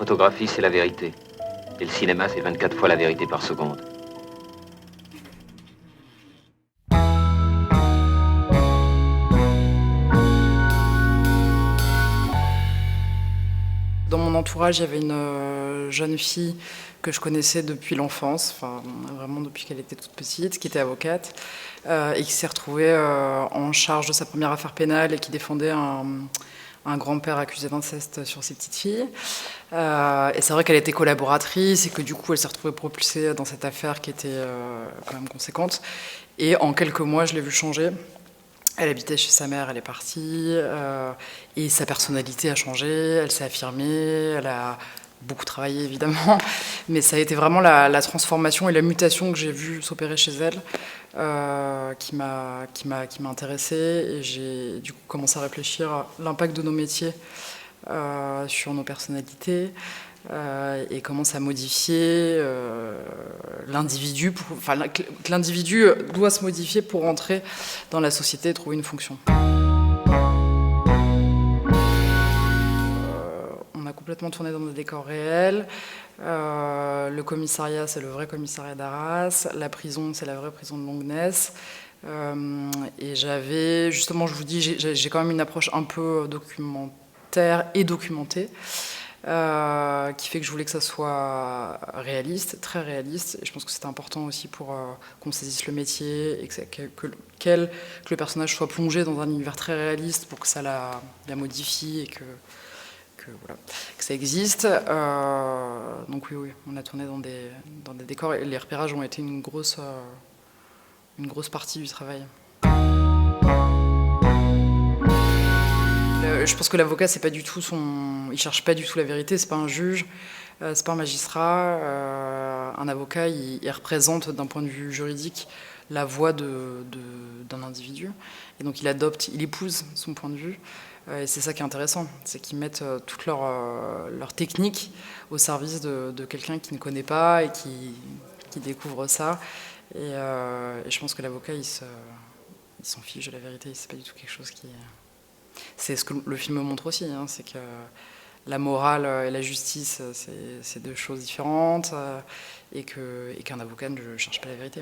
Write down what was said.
photographie, c'est la vérité. Et le cinéma, c'est 24 fois la vérité par seconde. Dans mon entourage, il y avait une jeune fille que je connaissais depuis l'enfance, enfin vraiment depuis qu'elle était toute petite, qui était avocate et qui s'est retrouvée en charge de sa première affaire pénale et qui défendait un grand-père accusé d'inceste sur ses petites filles. Et c'est vrai qu'elle était collaboratrice et que du coup elle s'est retrouvée propulsée dans cette affaire qui était quand même conséquente. Et en quelques mois, je l'ai vue changer. Elle habitait chez sa mère, elle est partie, et sa personnalité a changé, elle s'est affirmée, elle a beaucoup travaillé évidemment, mais ça a été vraiment la transformation et la mutation que j'ai vue s'opérer chez elle qui m'a intéressée, et j'ai du coup commencé à réfléchir à l'impact de nos métiers sur nos personnalités. Et commence à modifier l'individu. Que l'individu doit se modifier pour rentrer dans la société et trouver une fonction. On a complètement tourné dans des décors réels. Le commissariat, c'est le vrai commissariat d'Arras. La prison, c'est la vraie prison de Longnes. Et j'avais, justement, je vous dis, j'ai quand même une approche un peu documentaire et documentée. Qui fait que je voulais que ça soit réaliste, très réaliste, et je pense que c'était important aussi pour qu'on saisisse le métier et que le personnage soit plongé dans un univers très réaliste pour que ça la modifie et que ça existe. Donc oui, on a tourné dans des décors et les repérages ont été une grosse partie du travail. Je pense que l'avocat, c'est pas du tout il cherche pas du tout la vérité, c'est pas un juge, c'est pas un magistrat. Un avocat, il représente d'un point de vue juridique la voix d'un individu, et donc il épouse son point de vue. Et c'est ça qui est intéressant, c'est qu'ils mettent toute leur technique au service de quelqu'un qui ne connaît pas et qui découvre ça. Et je pense que l'avocat, il s'en fiche de la vérité, c'est pas du tout quelque chose qui... C'est ce que le film montre aussi, hein, c'est que la morale et la justice, c'est deux choses différentes, et qu'un avocat ne cherche pas la vérité.